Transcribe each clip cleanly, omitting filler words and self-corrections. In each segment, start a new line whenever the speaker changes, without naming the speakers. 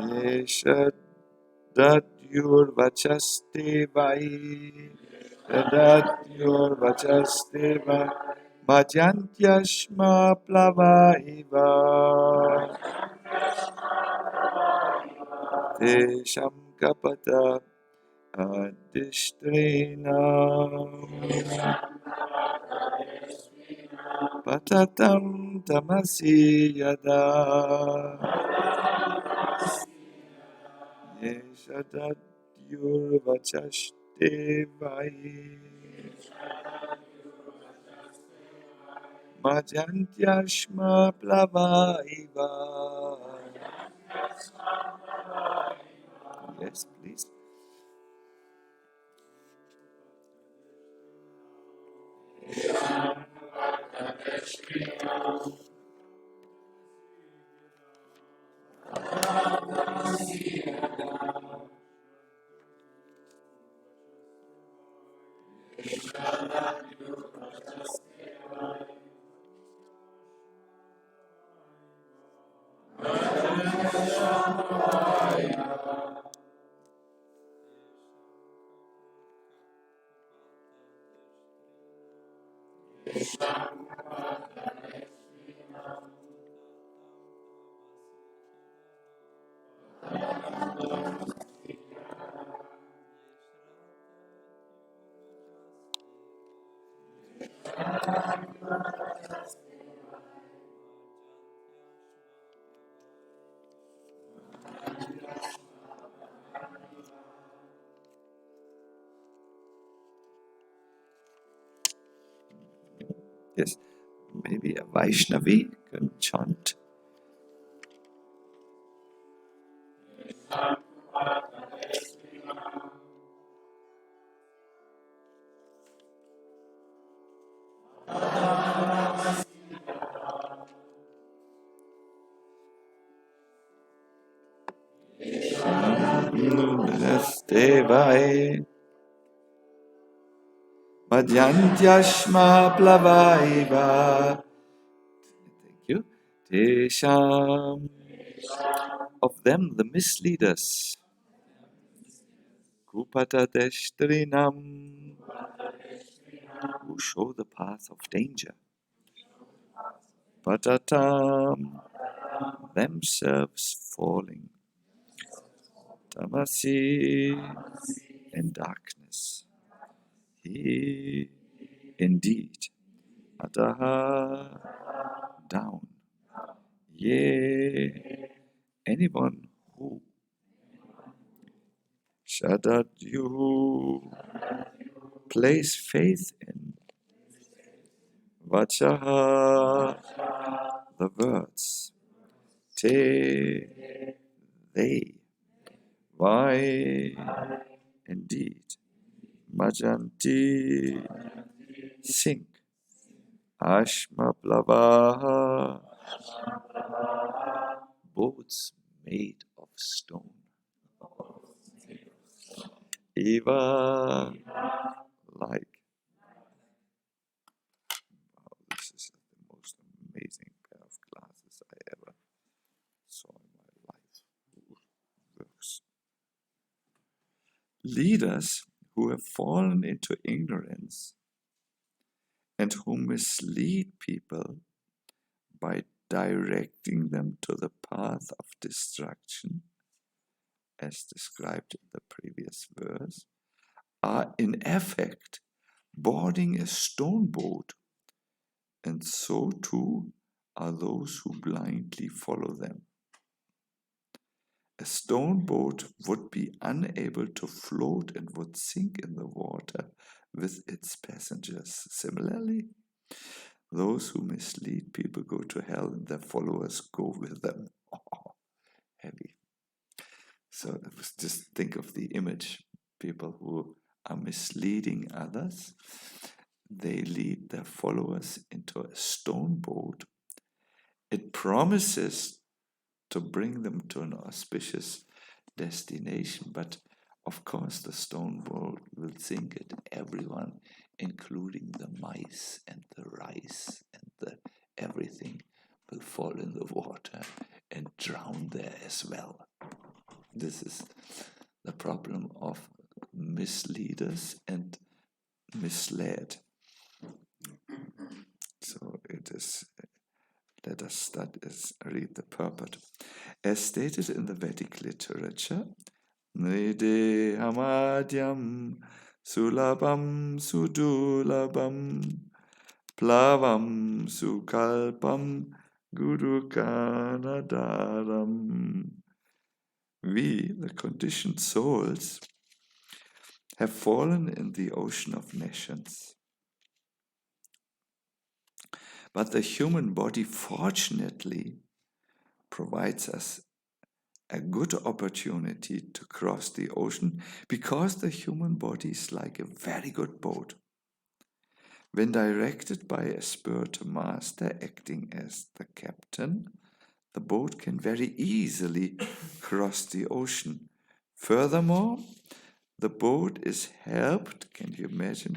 Yesha Datyurvachaste Vai Datyurvachaste Vai Bhajantyashma Plava Iva Tesham Kapata Adishtrina Patatam Tamasi Yada Yeshadadyurvachaste Vai Bhajantyashma Plava Iva. Yes, please. Yes, maybe a Vaishnavi can chant. Namaste Vai Madhyantyashma Plavaiva. Thank you. Tesham. Of them, the misleaders. Kupata Destrinam. Who show the path of danger. Patatam. Themselves falling. Tamasi. In darkness. He. Indeed. Ataha. Down. Ye. Anyone who. Shadadyuhu. Place faith in. Vachaha. The words. Te. They. Why. Indeed. Majanti. Sink. Ashma Plavaha. Boats made of stone. Eva. Like. Wow, this is the most amazing pair of glasses I ever saw in my life. Works. Leaders who have fallen into ignorance and who mislead people by directing them to the path of destruction, as described in the previous verse, are in effect boarding a stone boat, and so too are those who blindly follow them. A stone boat would be unable to float and would sink in the water with its passengers. Similarly, those who mislead people go to hell and their followers go with them. Oh, heavy. So just think of the image. People who are misleading others, they lead their followers into a stone boat. It promises to bring them to an auspicious destination, but of course the stone boat will sink it. Everyone, including the mice and the rice and the everything, will fall in the water and drown there as well. This is the problem of misleaders and misled. So it is, let us read the purport. As stated in the Vedic literature, Nide Hamadyam Sulabam Sudulabam Plavam Sukalpam Gurukanadaram. We, the conditioned souls, have fallen in the ocean of nations. But the human body, fortunately, provides us a good opportunity to cross the ocean, because the human body is like a very good boat. When directed by a spiritual master acting as the captain, the boat can very easily cross the ocean. Furthermore, the boat is helped. Can you imagine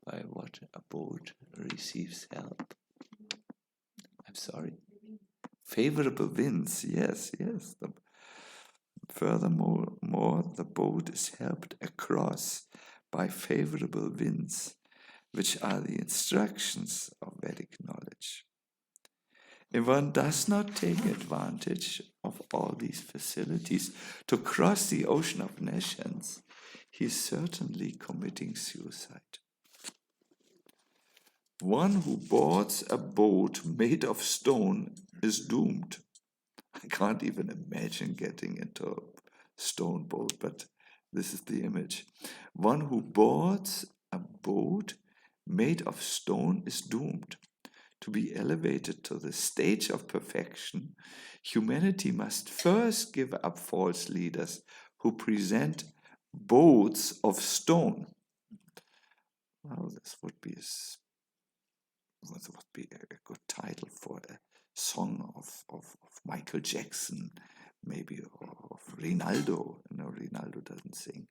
by what a boat receives help? I'm sorry. Favorable winds, yes. Furthermore, the boat is helped across by favorable winds, which are the instructions of Vedic knowledge. If one does not take advantage of all these facilities to cross the ocean of nations, he is certainly committing suicide. One who boards a boat made of stone is doomed. I can't even imagine getting into a stone boat, but this is the image. One who boards a boat made of stone is doomed. To be elevated to the stage of perfection, humanity must first give up false leaders who present boats of stone. Well, this would be a good title for a song of Michael Jackson, maybe, or of Rinaldo. No, Rinaldo doesn't sing.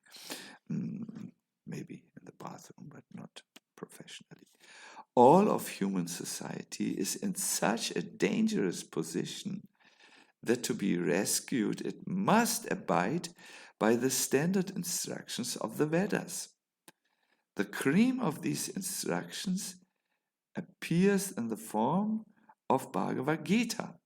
Maybe in the bathroom, but not professionally. All of human society is in such a dangerous position that to be rescued, it must abide by the standard instructions of the Vedas. The cream of these instructions appears in the form of Bhagavad Gita.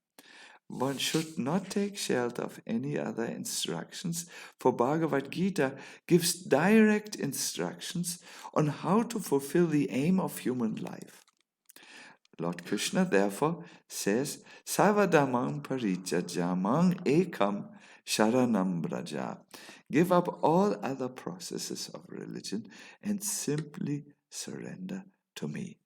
One should not take shelter of any other instructions, for Bhagavad Gita gives direct instructions on how to fulfill the aim of human life. Lord Krishna therefore says, Sarvadhamam parijajamang ekam sharanam braja. Give up all other processes of religion and simply surrender to me.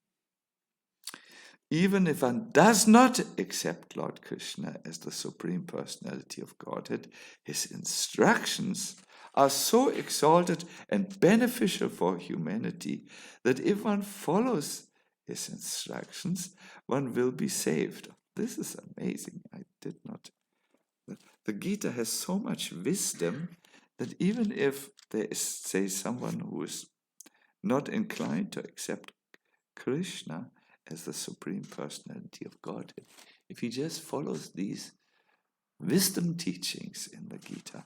Even if one does not accept Lord Krishna as the Supreme Personality of Godhead, his instructions are so exalted and beneficial for humanity that if one follows his instructions, one will be saved. This is amazing. I did not. The Gita has so much wisdom that even if there is, say, someone who is not inclined to accept Krishna as the Supreme Personality of Godhead, if he just follows these wisdom teachings in the Gita,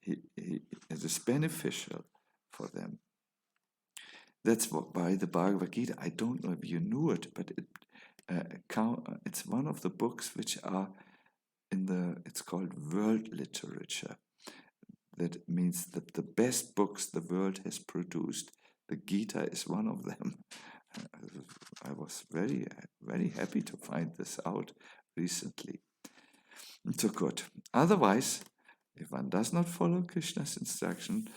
it is beneficial for them. That's why the Bhagavad Gita, I don't know if you knew it, but it's one of the books which are it's called world literature. That means that the best books the world has produced, the Gita is one of them. I was very, very happy to find this out recently. So good. Otherwise, if one does not follow Krishna's instruction,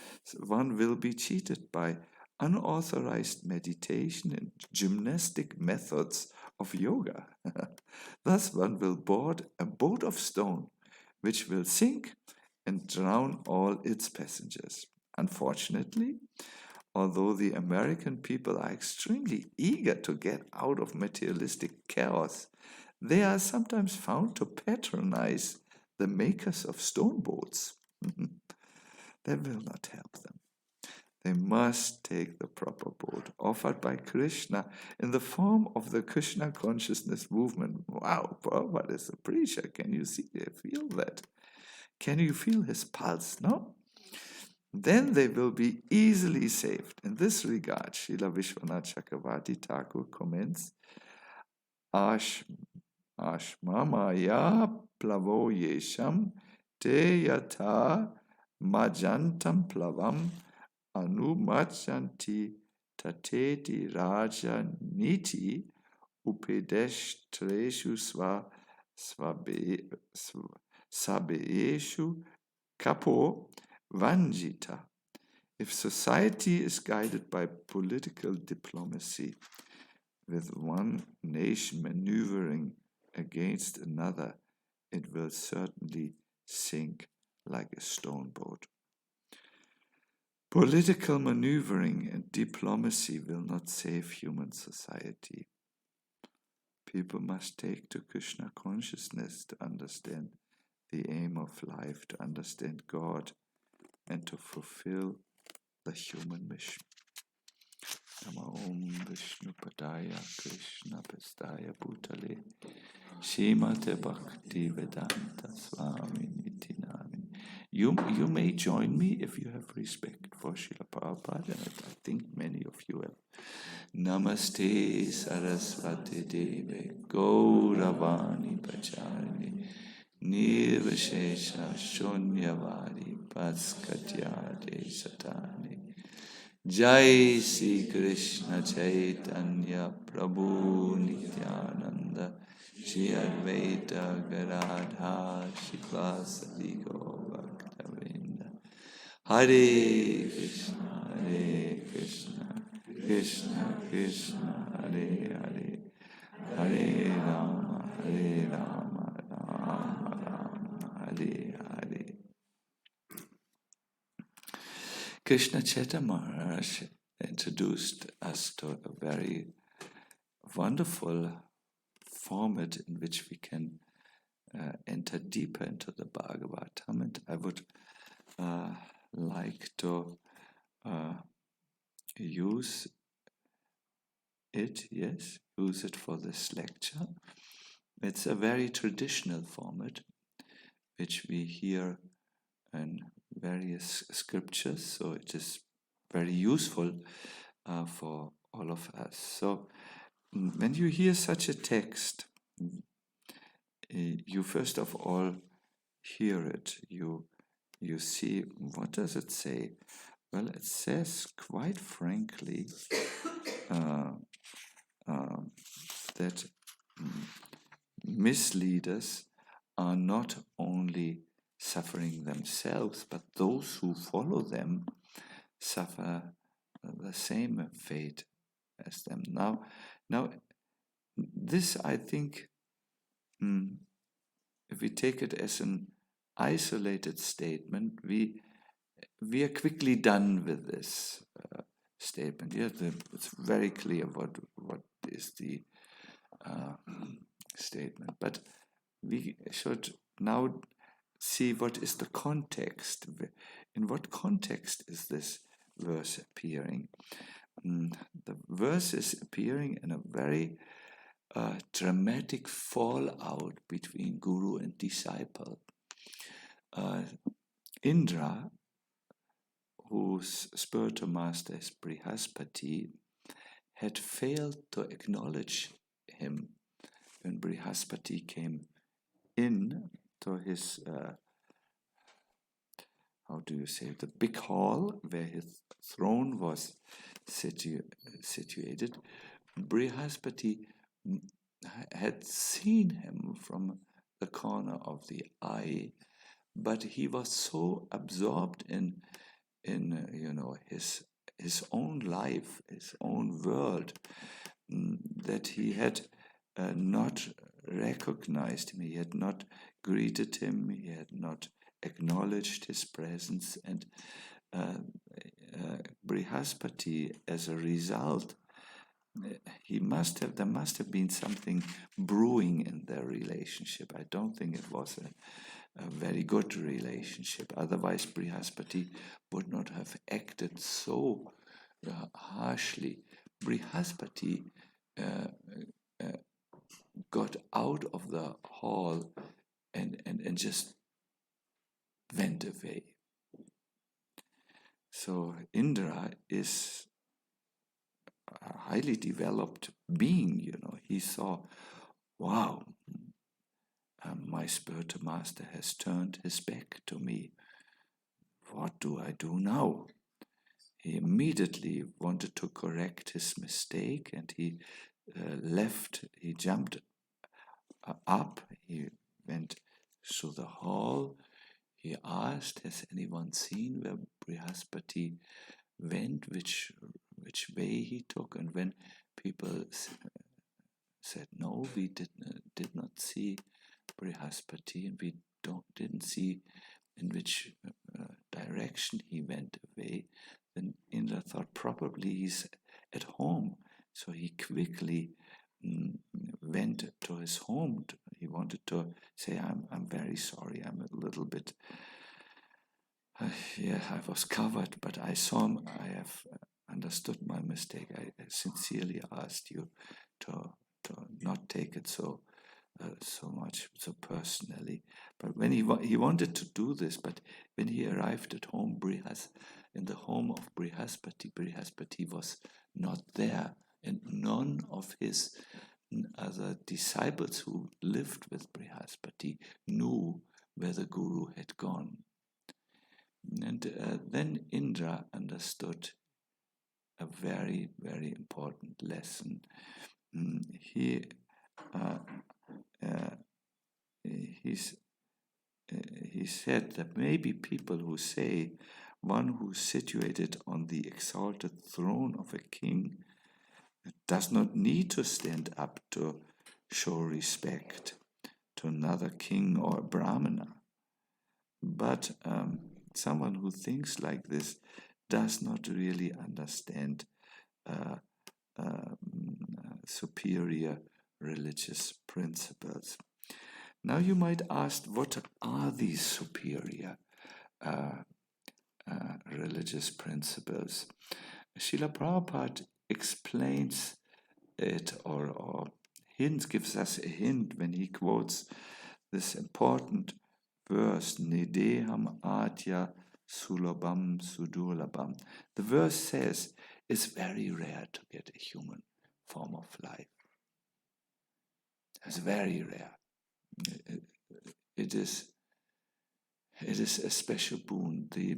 one will be cheated by unauthorized meditation and gymnastic methods of yoga. Thus one will board a boat of stone, which will sink and drown all its passengers. Unfortunately, although the American people are extremely eager to get out of materialistic chaos, they are sometimes found to patronize the makers of stone boats. That will not help them. They must take the proper boat offered by Krishna in the form of the Krishna consciousness movement. Wow, Prabhupada is a preacher. Can you feel that? Can you feel his pulse? No? Then they will be easily saved. In this regard, Srila Vishwanath Chakravarti Thakur comments, Ashmamaya plavo yesham te yata majantam plavam anumachanti tateti raja niti upedeshtreshu sabeeshu kapo vanjita. If society is guided by political diplomacy, with one nation maneuvering against another, it will certainly sink like a stone boat. Political maneuvering and diplomacy will not save human society. People must take to Krishna consciousness to understand the aim of life, to understand God, and to fulfill the human mission. Nama Om Vishnu Padaya Krishna Pastaya Bhutale Shrimate Bhakti Vedanta Swami Niti Namini. You may join me if you have respect for Srila Prabhupada, and I think many of you have. Namaste Saraswati Deve Gauravani Pacharini Nirvashesha Shunyavari Paskatyade Satani. Jai Sri Krishna Chaitanya Prabhu Nityananda Shri Advaita Gadadhar Shivasadi Bhaktavinda. Hare Krishna Krishna Krishna Hare Hare Hare Rama Rama Rama Hare Hare. Krishna Chaitanya Maharaj introduced us to a very wonderful format in which we can enter deeper into the Bhagavatam, and I would like to use it for this lecture. It's a very traditional format which we hear in various scriptures, so it is very useful for all of us. So when you hear such a text, you first of all hear it, you see, what does it say? Well, it says quite frankly that misleaders are not only suffering themselves, but those who follow them suffer the same fate as them. Now, this, I think, if we take it as an isolated statement, we are quickly done with this statement. It's very clear what is the statement, but we should now see what is the context. In what context is this verse appearing? The verse is appearing in a very dramatic fallout between guru and disciple. Indra, whose spiritual master is Brihaspati, had failed to acknowledge him when Brihaspati came in to his, the big hall where his throne was situated. Brihaspati had seen him from the corner of the eye, but he was so absorbed in his own life, his own world, that he had not recognized him, he had not greeted him, he had not acknowledged his presence, and Brihaspati, as a result, there must have been something brewing in their relationship. I don't think it was a very good relationship. Otherwise, Brihaspati would not have acted so harshly. Brihaspati got out of the hall and just went away. So Indra is a highly developed being, He saw, wow, my spiritual master has turned his back to me. What do I do now? He immediately wanted to correct his mistake, and he he jumped up, he went through the hall. He asked, has anyone seen where Brihaspati went, which way he took? And when people said, no, we did not see Brihaspati, and we didn't see in which direction he went away, then Indra thought probably he's at home. So he quickly went to his home. He wanted to say, I'm very sorry, I'm a little bit, I was covered, but I saw him, I have understood my mistake. I sincerely asked you to not take it so personally. But when he wanted to do this, but when he arrived at home, in the home of Brihaspati was not there, and none of his other disciples who lived with Brihaspati knew where the Guru had gone. And then Indra understood a very, very important lesson. He said that maybe people who say one who's situated on the exalted throne of a king does not need to stand up to show respect to another king or a brahmana. But someone who thinks like this does not really understand superior religious principles. Now you might ask, what are these superior religious principles? Srila Prabhupada explains it or gives us a hint when he quotes this important verse, Nideham Atya Sulabam Sudulabam. The verse says, it's very rare to get a human form of life. It's very rare. It is a special boon. The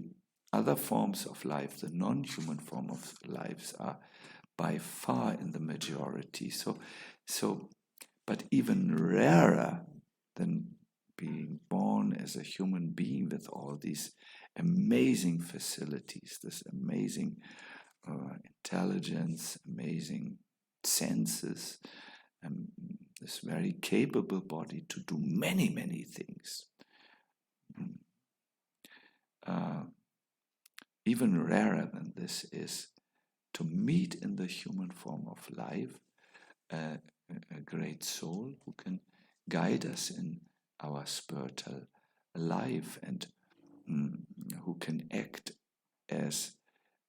other forms of life, the non-human form of lives, are by far in the majority. But even rarer than being born as a human being with all these amazing facilities, this amazing intelligence, amazing senses, and this very capable body to do many, many things. Even rarer than this is to meet in the human form of life a great soul who can guide us in our spiritual life and who can act as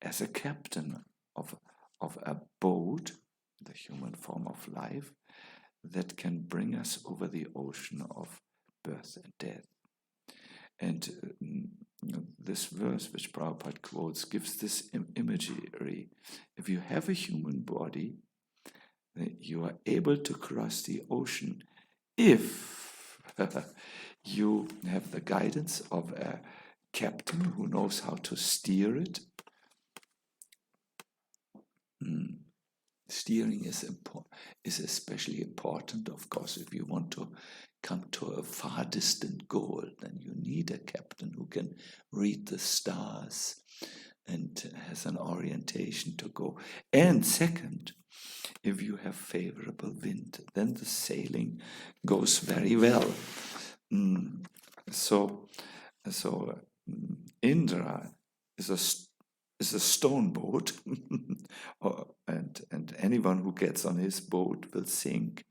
a captain of a boat, the human form of life, that can bring us over the ocean of birth and death. And this verse, which Prabhupada quotes, gives this imagery. If you have a human body, you are able to cross the ocean if you have the guidance of a captain who knows how to steer it. Steering is especially important, of course, if you want to come to a far distant goal. Then you need a captain who can read the stars and has an orientation to go. And second, if you have favorable wind, then the sailing goes very well. So Indra is a stone boat, and anyone who gets on his boat will sink.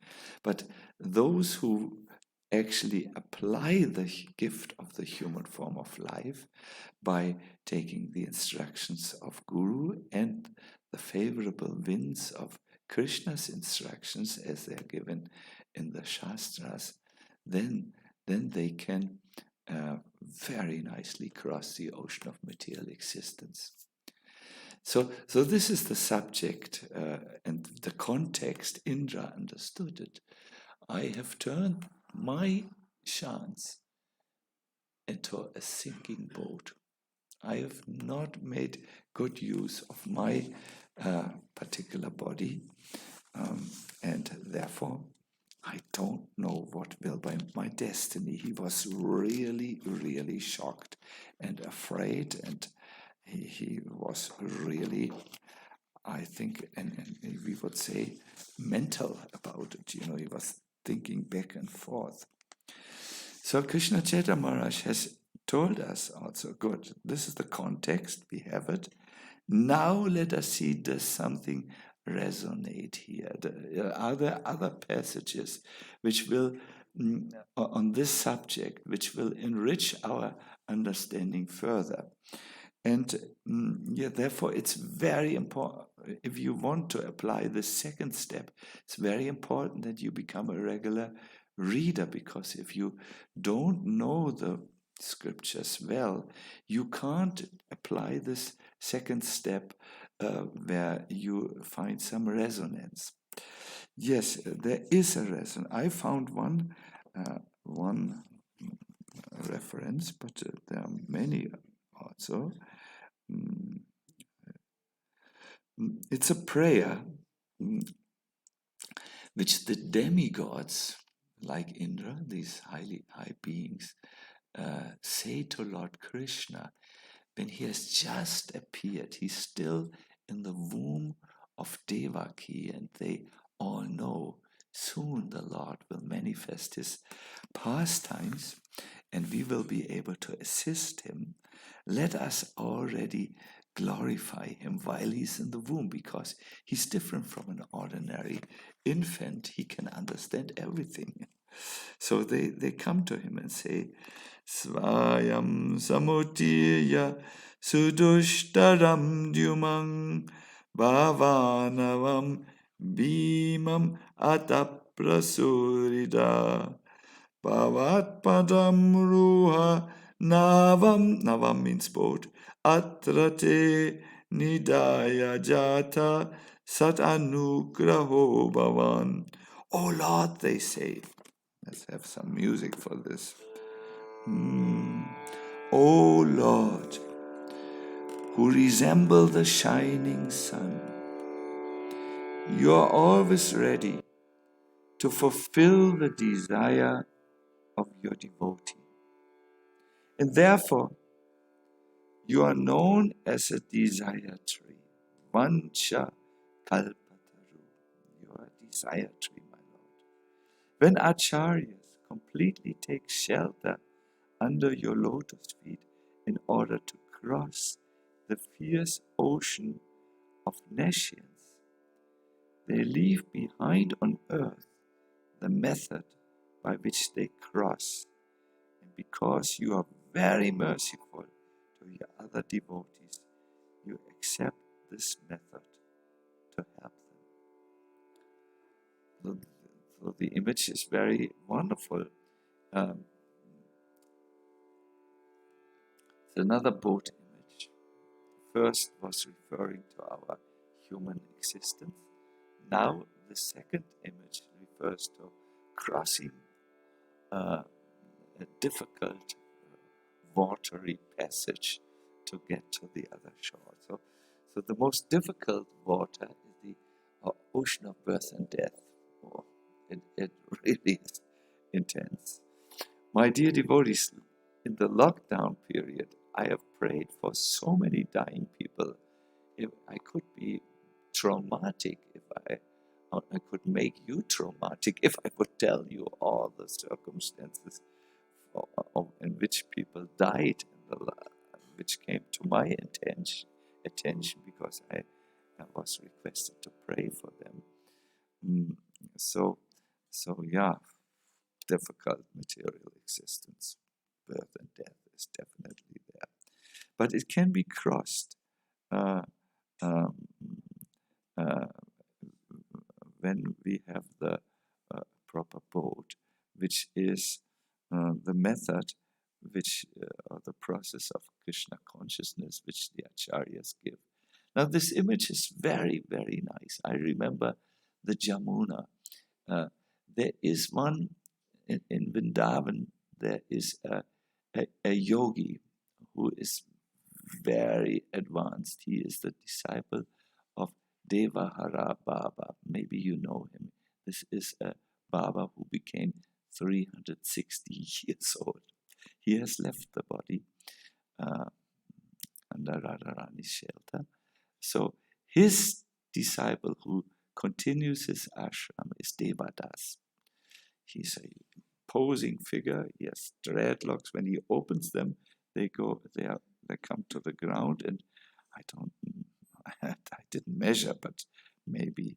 But those who actually apply the gift of the human form of life by taking the instructions of Guru and the favorable winds of Krishna's instructions as they are given in the Shastras, then they can very nicely cross the ocean of material existence. So this is the subject and the context Indra understood it. I have turned my chance into a sinking boat. I have not made good use of my particular body, and therefore I don't know what will be my destiny. He was really, really shocked and afraid, and he was really, I think, and we would say, mental about it. He was thinking back and forth. So Krishna Chaitanya Maharaj has told us also, good, this is the context, we have it. Now let us see, does something resonate here? Are there other passages which will, on this subject, which will enrich our understanding further? And therefore, it's very important, if you want to apply the second step, it's very important that you become a regular reader, because if you don't know the scriptures well, you can't apply this second step where you find some resonance. Yes, there is a resonance. I found one reference, but there are many also. It's a prayer which the demigods, like Indra, these high beings, say to Lord Krishna when he has just appeared. He's still in the womb of Devaki, and they all know soon the Lord will manifest his pastimes, and we will be able to assist him. Let us already glorify him while he's in the womb, because he's different from an ordinary infant. He can understand everything. So they come to him and say, Svayam samutiya sudushtaram dyumang bhavanavam bhimam ataprasurida bhavat padam ruha navam means boat, atrate nidaya jata sat anugraho bhavan. Oh Lord, they say. Let's have some music for this. O Lord, who resemble the shining sun, you are always ready to fulfill the desire of your devotee. And therefore, you are known as a desire tree. Vancha kalpataru. You are a desire tree, my Lord. When acharyas completely take shelter under your lotus feet in order to cross the fierce ocean of nescience, they leave behind on earth the method by which they cross. And because you are very merciful to your other devotees, you accept this method to help them. So the image is very wonderful. It's another boat image. First was referring to our human existence. Now the second image refers to crossing a difficult watery passage to get to the other shore. So the most difficult water is the ocean of birth and death. Oh, it really is intense. My dear devotees, in the lockdown period, I have prayed for so many dying people. If I could be traumatic, if I could make you traumatic, if I would tell you all the circumstances in which people died, which came to my attention because I was requested to pray for them. So yeah, difficult material existence. Birth and death is definitely there. But it can be crossed uh, um, uh, when we have the proper boat, which is the method or the process of Krishna consciousness, which the acharyas give. Now, this image is very, very nice. I remember the Jamuna. There is one in Vrindavan, there is a yogi who is very advanced. He is the disciple of Devahara Baba. Maybe you know him. This is a Baba who became 360 years old. He has left the body under Radharani's shelter. So his disciple who continues his ashram is Devadas. He's a posing figure. He has dreadlocks. When he opens them, they come to the ground, and I didn't measure, but maybe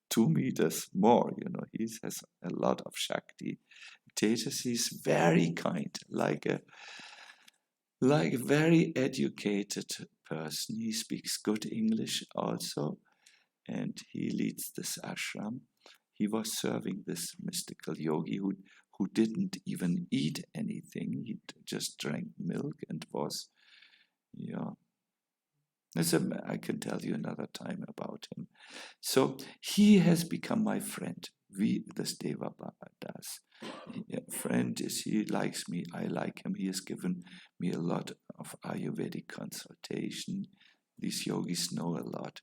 2 meters more. He has a lot of Shakti. Tejas, he's very kind, like a very educated person. He speaks good English also, and he leads this ashram. He was serving this mystical yogi who didn't even eat anything. He just drank milk and was, I can tell you another time about him. So he has become my friend. This Deva Baba does. Friend is, he likes me, I like him. He has given me a lot of Ayurvedic consultation. These yogis know a lot.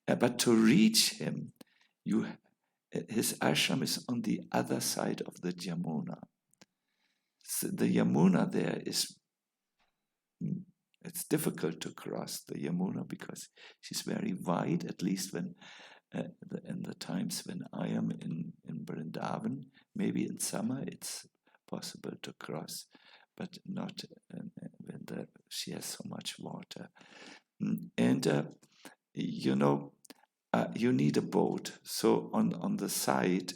But to reach him, his ashram is on the other side of the Yamuna. So the Yamuna there it's difficult to cross the Yamuna because she's very wide, at least when in the times when I am in Vrindavan. Maybe in summer it's possible to cross, but not when she has so much water. And you need a boat. So on the side,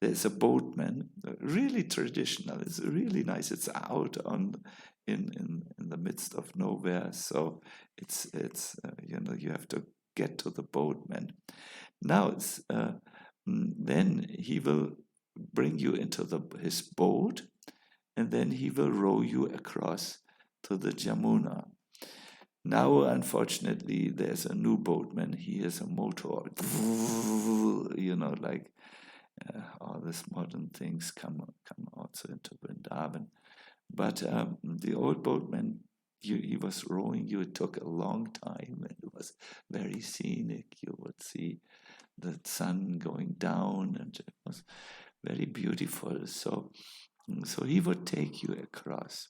there's a boatman, really traditional. It's really nice. It's out in the midst of nowhere. So it's you have to get to the boatman. Now then he will bring you into his boat, and then he will row you across to the Jamuna. Now, unfortunately, there's a new boatman. He has a motor, like all these modern things come also into Vrindavan. But the old boatman, he was rowing you. It took a long time, and it was very scenic. You would see the sun going down, and it was very beautiful. So he would take you across.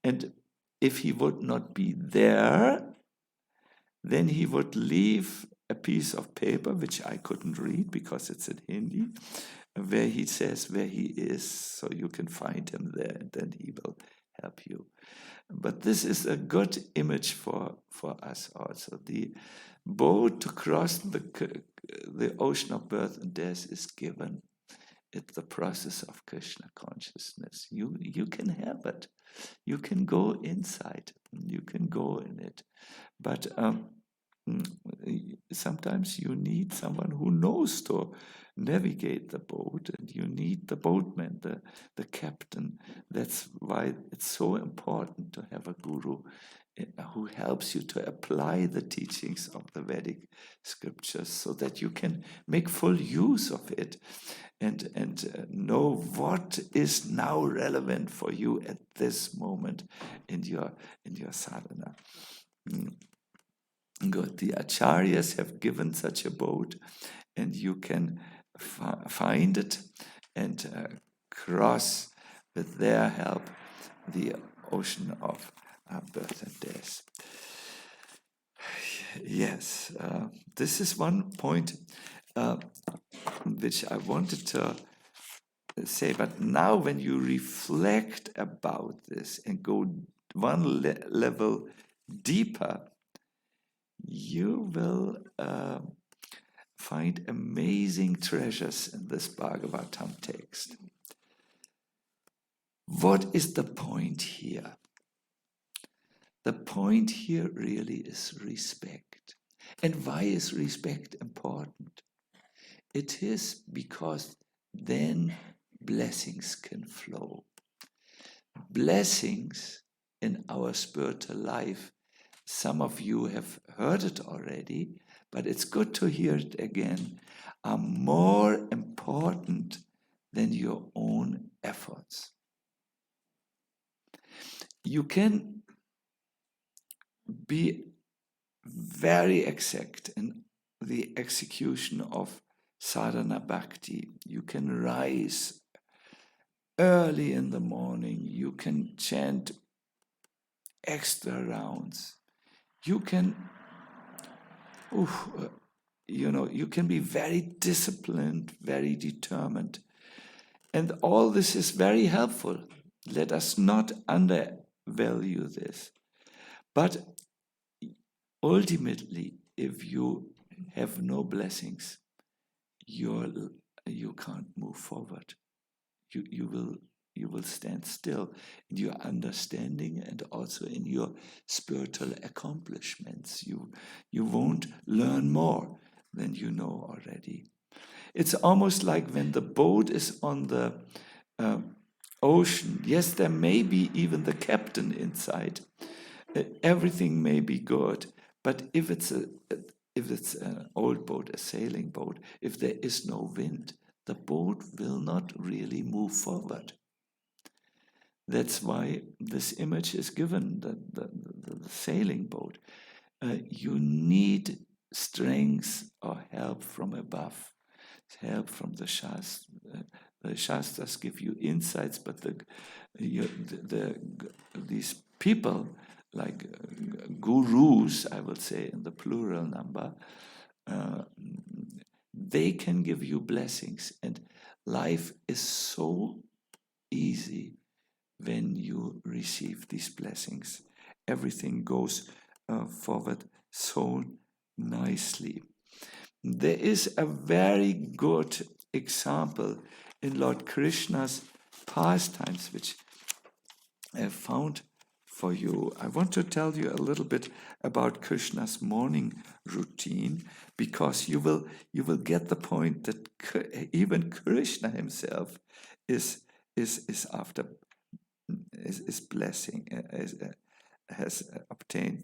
And if he would not be there, then he would leave a piece of paper, which I couldn't read because it's in Hindi, where he says where he is, so you can find him there, and then he will help you. But this is a good image for us also. The boat to cross the ocean of birth and death is given. It's the process of Krishna consciousness. You can have it. You can go inside. You can go in it. But sometimes you need someone who knows to navigate the boat, and you need the boatman, the captain. That's why it's so important to have a guru who helps you to apply the teachings of the Vedic scriptures so that you can make full use of it and know what is now relevant for you at this moment in your sadhana. Good. The acharyas have given such a boat, and you can find it and cross with their help the ocean of birth and death. Yes, this is one point which I wanted to say, but now when you reflect about this and go one level deeper, you will find amazing treasures in this Bhagavatam text. What is the point here? The point here really is respect. And why is respect important? It is because then blessings can flow. Blessings in our spiritual life, some of you have heard it already, but it's good to hear it again, are more important than your own efforts. You can be very exact in the execution of sadhana bhakti. You can rise early in the morning. You can chant extra rounds. You can, you can be very disciplined, very determined. And all this is very helpful. Let us not undervalue this. But ultimately, if you have no blessings, you can't move forward. You will stand still in your understanding and also in your spiritual accomplishments. You won't learn more than you know already. It's almost like when the boat is on the ocean. Yes, there may be even the captain inside. Everything may be good, but if it's an old boat, a sailing boat, if there is no wind, the boat will not really move forward. That's why this image is given, the sailing boat. You need strength or help from above, help from the Shastras. The Shastras give you insights, but these people, like gurus, I would say in the plural number, they can give you blessings. And life is so easy when you receive these blessings. Everything goes forward so nicely. There is a very good example in Lord Krishna's pastimes, which I found for you. I want to tell you a little bit about Krishna's morning routine, because you will get the point that even Krishna himself is blessing, has obtained,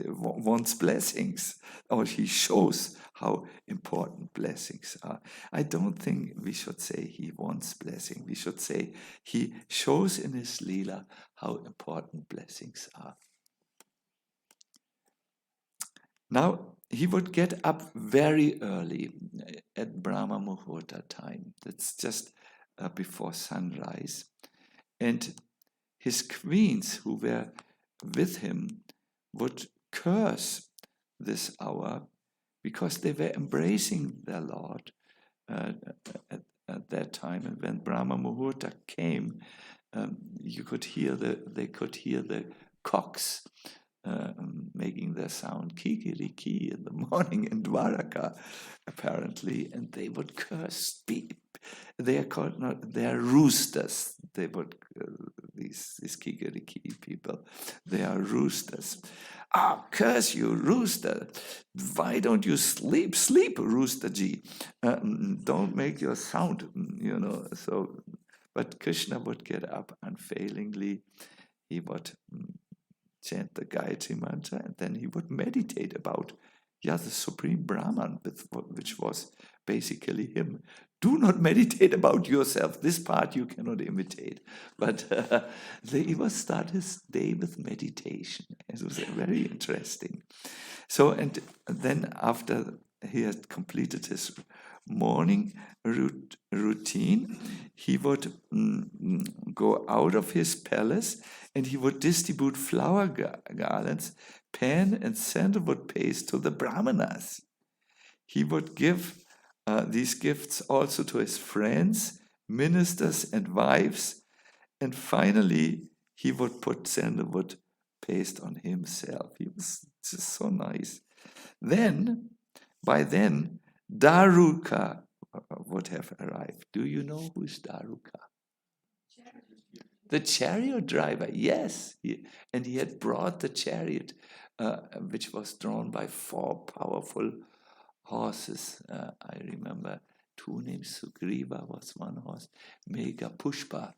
wants blessings, or he shows how important blessings are. I don't think we should say he wants blessing. We should say he shows in his Leela how important blessings are. Now, he would get up very early at Brahma Muhurta time. That's just before sunrise. And his queens who were with him would curse this hour because they were embracing their Lord at that time. And when Brahma Muhurta came, they could hear the cocks making their sound kikiriki in the morning in Dwaraka, apparently, and they would curse. They are roosters. They would these kikiriki people. They are roosters. Ah, curse you, rooster! Why don't you sleep? Sleep, rooster ji. Don't make your sound. So, but Krishna would get up unfailingly. He would chant the Gayatri mantra, and then he would meditate about the Supreme Brahman, which was basically him. Do not meditate about yourself. This part you cannot imitate. But he would start his day with meditation. It was very interesting. So, and then after he had completed his morning routine, he would go out of his palace and he would distribute flower garlands, pen and sandalwood paste to the brahmanas. He would give these gifts also to his friends, ministers and wives, and finally he would put sandalwood paste on himself. He was just so nice. By then, Daruka would have arrived. Do you know who is Daruka? The chariot driver, yes. And he had brought the chariot, which was drawn by 4 powerful horses. I remember 2 names. Sugriva was one horse. Megha Pushpa,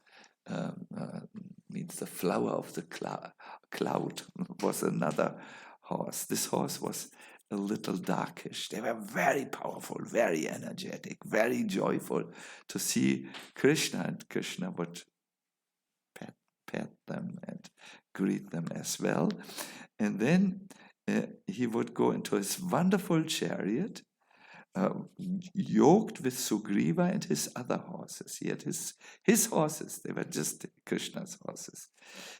means the flower of the cloud, was another horse. This horse was a little darkish. They were very powerful, very energetic, very joyful to see Krishna, and Krishna would pet them and greet them as well. And then he would go into his wonderful chariot, yoked with Sugriva and his other horses. He had his horses, they were just Krishna's horses.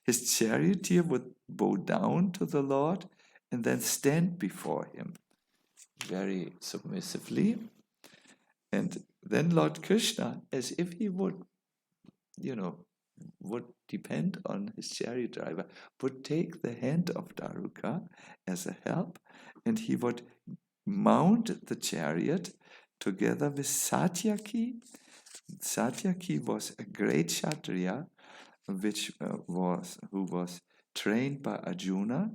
His charioteer would bow down to the Lord and then stand before him very submissively. And then Lord Krishna, as if he would depend on his chariot driver, would take the hand of Daruka as a help, and he would mount the chariot together with Satyaki. Satyaki was a great Kshatriya, who was trained by Arjuna,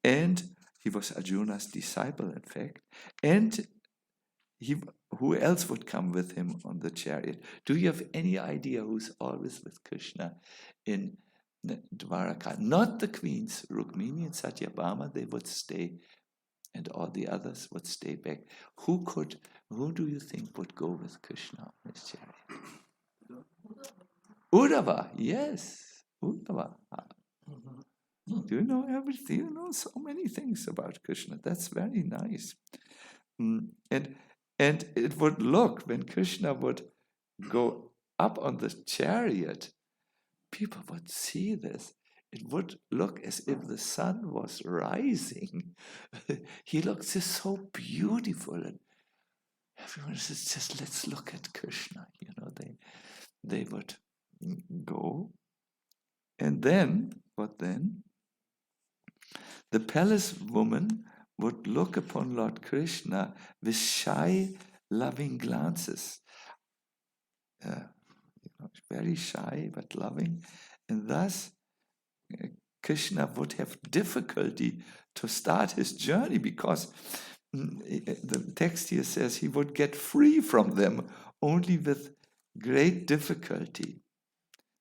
and he was Arjuna's disciple, in fact. And who else would come with him on the chariot? Do you have any idea who's always with Krishna in Dwaraka? Not the queens, Rukmini and Satyabhama, they would stay, and all the others would stay back. Who do you think would go with Krishna on his chariot? Uddhava, yes, Uddhava. Do you know everything? You know so many things about Krishna. That's very nice. And it would look, when Krishna would go up on the chariot, people would see this. It would look as if the sun was rising. He looks just so beautiful, and everyone says, just let's look at Krishna. They would go. And then, what then? The palace woman would look upon Lord Krishna with shy, loving glances. Very shy, but loving. And thus, Krishna would have difficulty to start his journey, because the text here says he would get free from them only with great difficulty.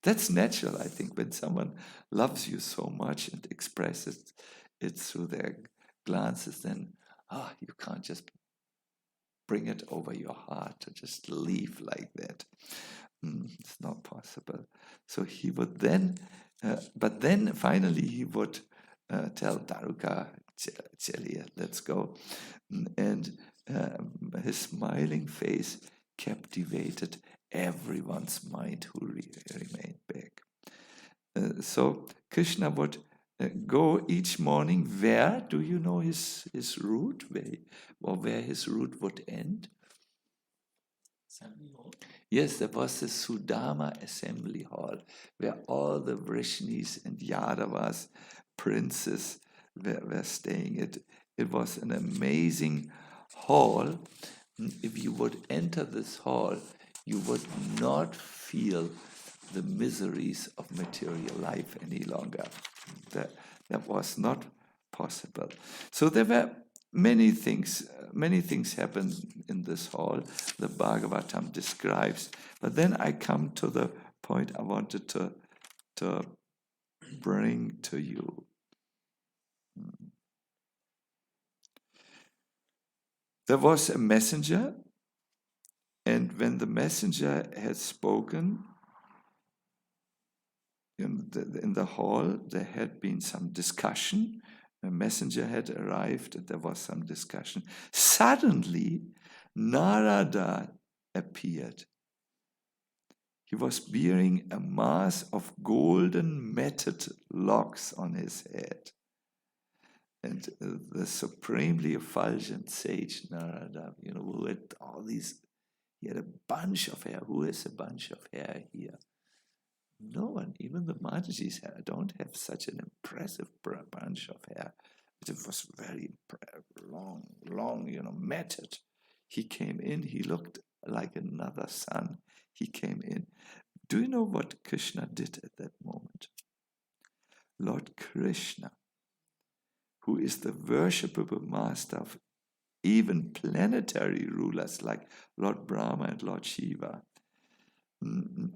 That's natural, I think, when someone loves you so much and expresses it through their glances, then you can't just bring it over your heart to just leave like that. It's not possible. So he would then, but then finally he would tell Daruka, Chelia, let's go. And his smiling face captivated everyone's mind who remained back. So Krishna would go each morning. Where do you know his route? Where his route would end? Yes, there was the Sudama Assembly Hall, where all the Vrishnis and Yadavas, princes, were staying. It was an amazing hall. If you would enter this hall, you would not feel the miseries of material life any longer. That was not possible. So there were many things happened in this hall. The Bhagavatam describes. But then I come to the point I wanted to bring to you. There was a messenger, and when the messenger had spoken, in the hall, there had been some discussion. A messenger had arrived, and there was some discussion. Suddenly, Narada appeared. He was bearing a mass of golden matted locks on his head. And the supremely effulgent sage Narada, who had all these, he had a bunch of hair. Who has a bunch of hair here? No one, even the Mataji's hair, don't have such an impressive bunch of hair. It was very long, matted. He came in, he looked like another sun. He came in. Do you know what Krishna did at that moment? Lord Krishna, who is the worshipable master of even planetary rulers like Lord Brahma and Lord Shiva,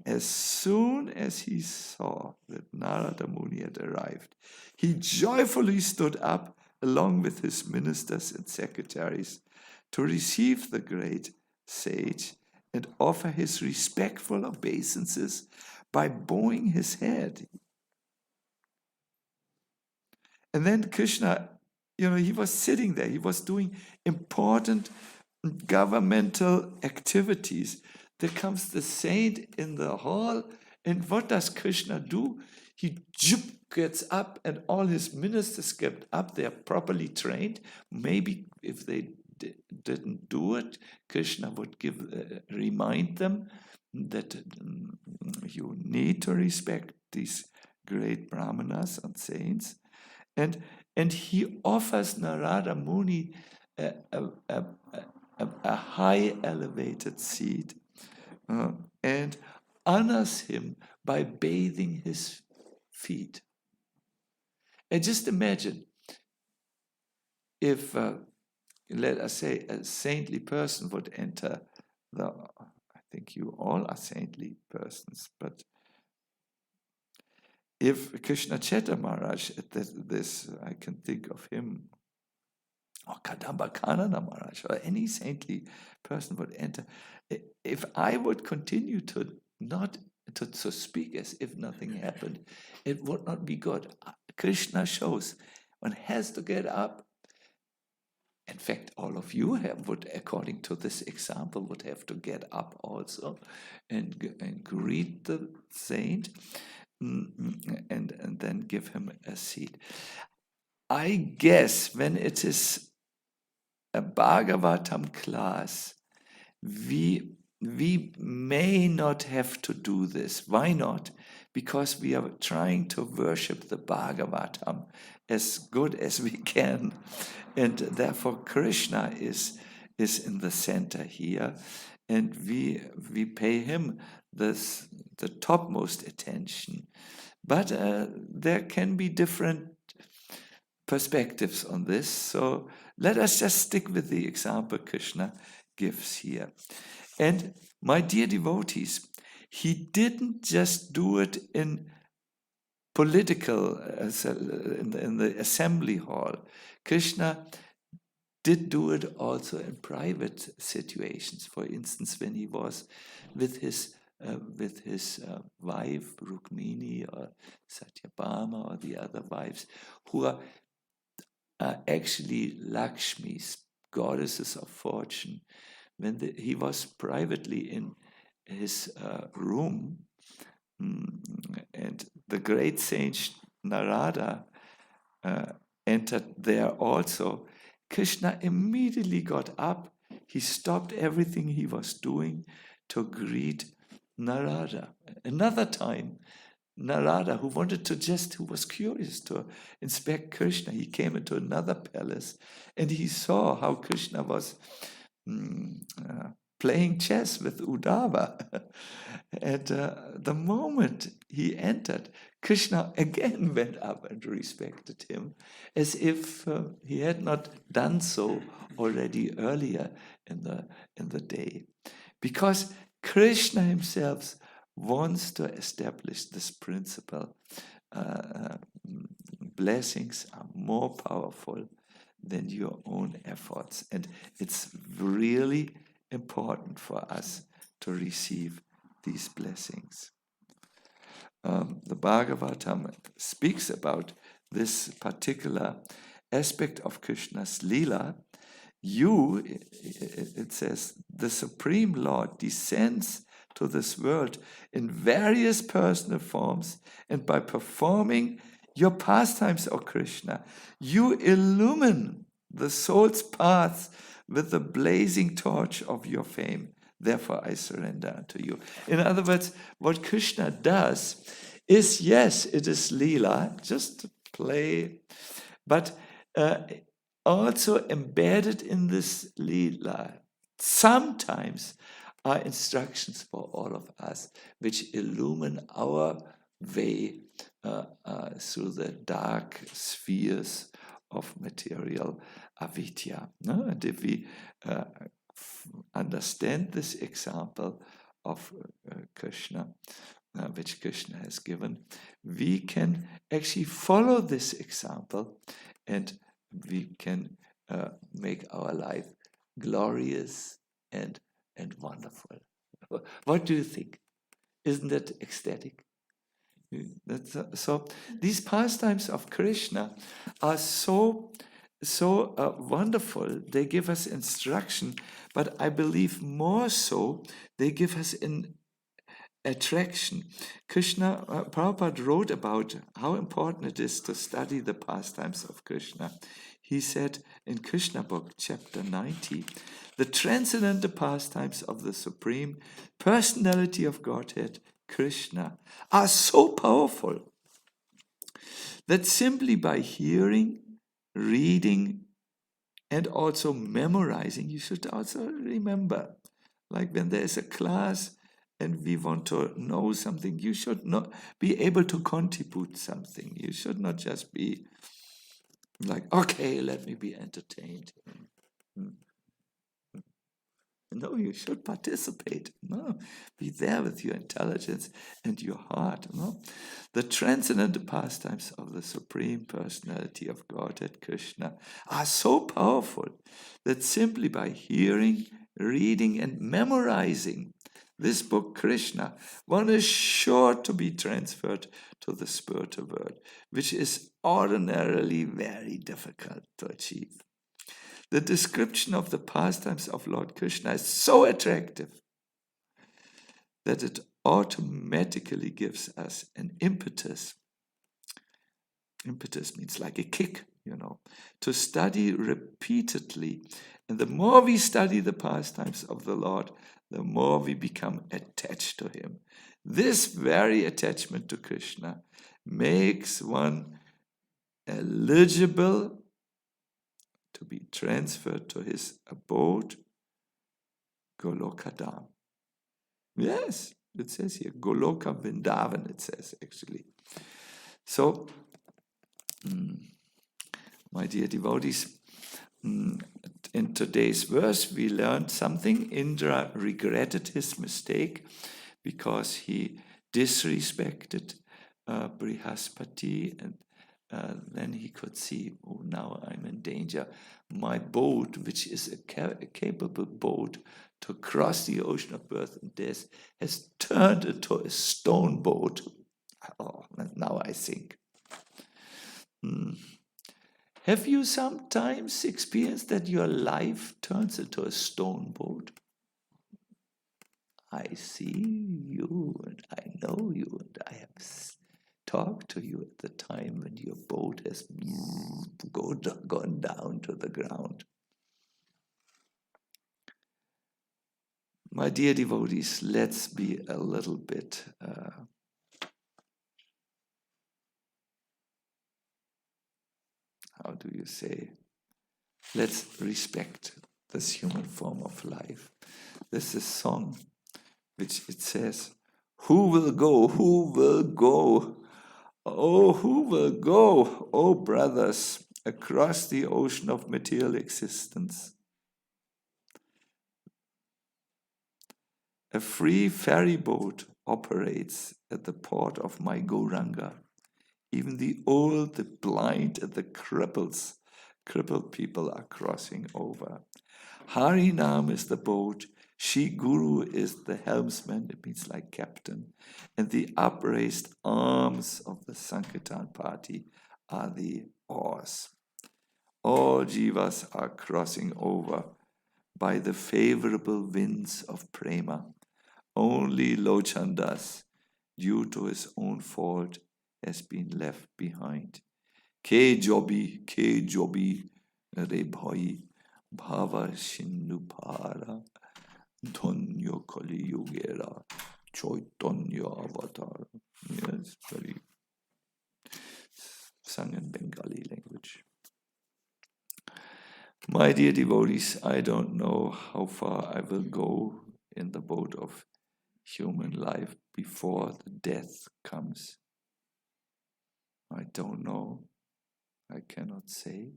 as soon as he saw that Narada Muni had arrived, he joyfully stood up along with his ministers and secretaries to receive the great sage and offer his respectful obeisances by bowing his head. And then Krishna, he was sitting there. He was doing important governmental activities. There comes the saint in the hall, and what does Krishna do? He gets up, and all his ministers get up. They are properly trained. Maybe if they didn't do it, Krishna would remind them that you need to respect these great brahmanas and saints. And he offers Narada Muni a high elevated seat and honors him by bathing his feet. And just imagine if, let us say, a saintly person would enter I think you all are saintly persons, but if Krishna Chaitanya Maharaj, this I can think of him, or Kadamba Kanana Maharaj, or any saintly person would enter. If I would continue to speak as if nothing happened, it would not be good. Krishna shows one has to get up. In fact, all of you would, according to this example, would have to get up also and greet the saint and then give him a seat. I guess when it is a Bhagavatam class, we may not have to do this. Why not? Because we are trying to worship the Bhagavatam as good as we can. And therefore Krishna is in the center here. And we pay him the topmost attention. But there can be different perspectives on this. So let us just stick with the example Krishna gives here. And my dear devotees, he didn't just do it in political, in the assembly hall. Krishna did do it also in private situations. For instance, when he was with his wife Rukmini or Satyabhama or the other wives, who are actually Lakshmis, goddesses of fortune. When he was privately in his room, and the great saint Narada entered there also, Krishna immediately got up. He stopped everything he was doing to greet Narada. Another time, Narada, who was curious to inspect Krishna, he came into another palace and he saw how Krishna was playing chess with Uddhava. And the moment he entered, Krishna again went up and respected him, as if he had not done so already earlier in the day. Because Krishna himself wants to establish this principle. Blessings are more powerful than your own efforts. And it's really important for us to receive these blessings. The Bhagavatam speaks about this particular aspect of Krishna's Leela. It says, the Supreme Lord descends to this world in various personal forms, and by performing your pastimes, O Krishna, you illumine the soul's paths with the blazing torch of your fame. Therefore, I surrender unto you. In other words, what Krishna does is, yes, it is Leela, just play, but also embedded in this Leela sometimes are instructions for all of us, which illumine our way through the dark spheres of material avidya. No? And if we understand this example of Krishna, which Krishna has given, we can actually follow this example and we can make our life glorious and wonderful. What do you think? Isn't that ecstatic? So these pastimes of Krishna are so wonderful. They give us instruction, but I believe more so they give us an attraction. Krishna, Prabhupada wrote about how important it is to study the pastimes of Krishna. He said in Krishna book, chapter 90, the transcendental pastimes of the Supreme Personality of Godhead, Krishna, are so powerful that simply by hearing, reading, and also memorizing, you should also remember, like when there is a class and we want to know something, you should not be able to contribute something. You should not just be like, okay, let me be entertained. No, you should participate. No, be there with your intelligence and your heart. No, the transcendental pastimes of the Supreme Personality of Godhead, Krishna, are so powerful that simply by hearing, reading, and memorizing this book, Krishna, one is sure to be transferred to the spiritual world, which is ordinarily very difficult to achieve. The description of the pastimes of Lord Krishna is so attractive that it automatically gives us an impetus. Impetus means like a kick, to study repeatedly. And the more we study the pastimes of the Lord, the more we become attached to him. This very attachment to Krishna makes one eligible to be transferred to his abode, Golokadam. Yes, it says here, Goloka Vrindavan, it says actually. So, my dear devotees, in today's verse we learned something. Indra regretted his mistake because he disrespected Brihaspati, and then he could see, oh, now I'm in danger. My boat, which is a capable boat to cross the ocean of birth and death, has turned into a stone boat. Oh, now I think. Have you sometimes experienced that your life turns into a stone boat? I see you and I know you and I have talked to you at the time when your boat has gone down to the ground. My dear devotees, let's be a little bit how do you say? Let's respect this human form of life. There's a song which it says, who will go? Who will go? Oh, who will go, oh brothers, across the ocean of material existence? A free ferry boat operates at the port of my Gauranga. Even the old, the blind, and the crippled people are crossing over. Harinam is the boat. Shri Guru is the helmsman, it means like captain, and the upraised arms of the Sankirtan party are the oars. All jivas are crossing over by the favorable winds of prema. Only Lochandas, due to his own fault, has been left behind. Ke jobi, re bhai, bhava shinupara. Dhanyo Kali Yugera, Chaitanya Avatar. Yes, very sung in Bengali language. My dear devotees, I don't know how far I will go in the boat of human life before the death comes. I don't know. I cannot say.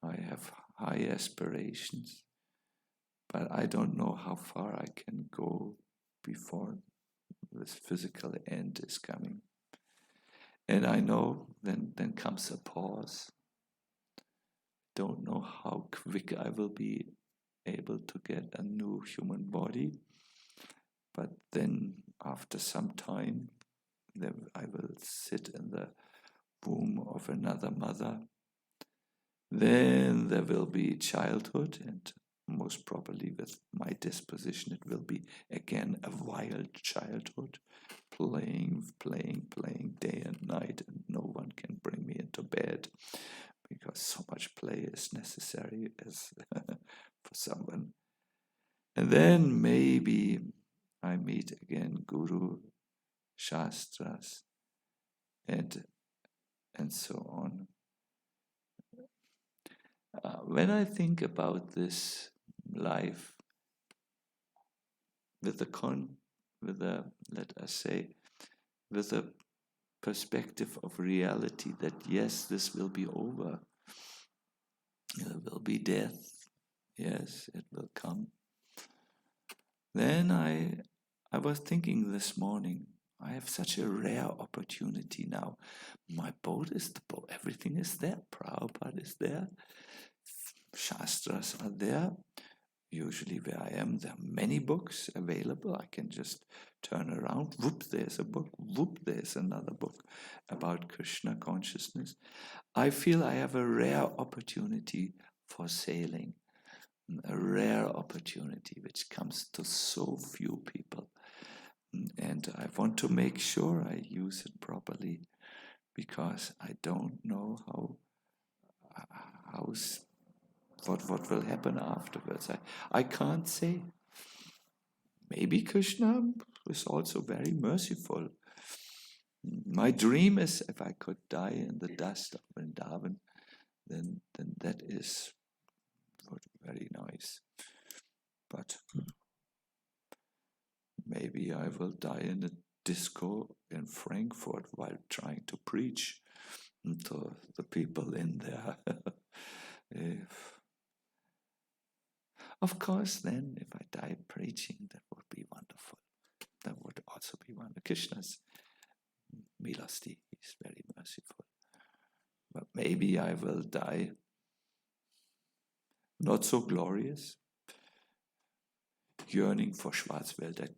I have high aspirations, but I don't know how far I can go before this physical end is coming. And I know then comes a pause. Don't know how quick I will be able to get a new human body, but then after some time, then I will sit in the womb of another mother. Then there will be childhood, and most probably with my disposition, it will be again a wild childhood, playing day and night, and no one can bring me into bed because so much play is necessary as for someone. And then maybe I meet again Guru, Shastras, and so on. When I think about this life with the let us say, with a perspective of reality that yes, this will be over. There will be death. Yes, it will come. Then I was thinking this morning, I have such a rare opportunity now. My boat is the boat. Everything is there. Prabhupada is there. Shastras are there. Usually where I am, there are many books available. I can just turn around. Whoop, there's a book. Whoop, there's another book about Krishna consciousness. I feel I have a rare opportunity for sailing. A rare opportunity which comes to so few people. And I want to make sure I use it properly because I don't know what will happen afterwards. I can't say. Maybe Krishna is also very merciful. My dream is if I could die in the dust of Vrindavan, then that is very nice. But maybe I will die in a disco in Frankfurt while trying to preach to the people in there. Of course, then, if I die preaching, that would be wonderful. That would also be wonderful. Krishna's milosti is very merciful. But maybe I will die not so glorious, yearning for Schwarzwälder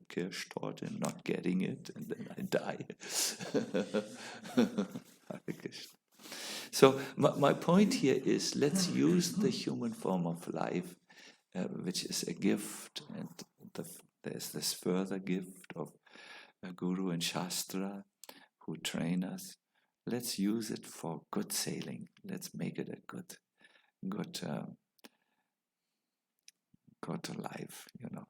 Kirschtorte and not getting it, and then I die. Hare Krishna. So my point here is, let's use the human form of life, which is a gift, and there's this further gift of a Guru and Shastra who train us. Let's use it for good sailing. Let's make it a good life. You know,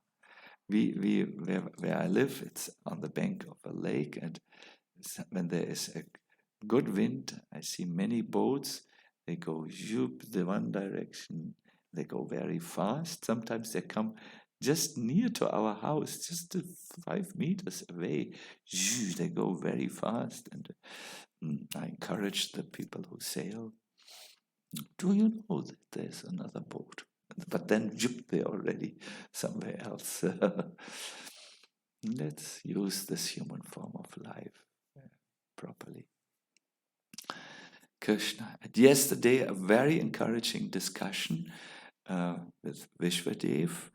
where I live, it's on the bank of a lake, and when there is a good wind, I see many boats. They go zoop the one direction. They go very fast. Sometimes they come just near to our house, just 5 meters away. They go very fast, and I encourage the people who sail. Do you know that there's another boat? But then they're already somewhere else. Let's use this human form of life properly. Krishna. And yesterday, a very encouraging discussion with Vishwadev.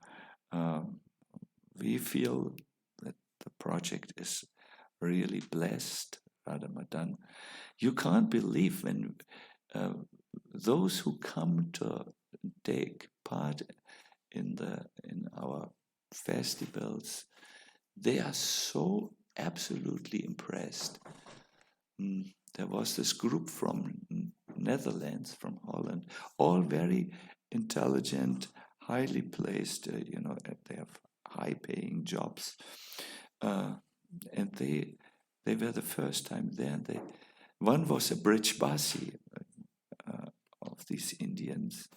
We feel that the project is really blessed, Radha Madan. You can't believe when those who come to take part in our festivals, they are so absolutely impressed. There was this group from Netherlands, from Holland, all very intelligent, highly placed, they have high-paying jobs. And they were the first time there. And one was a Brijbasi of these Indians,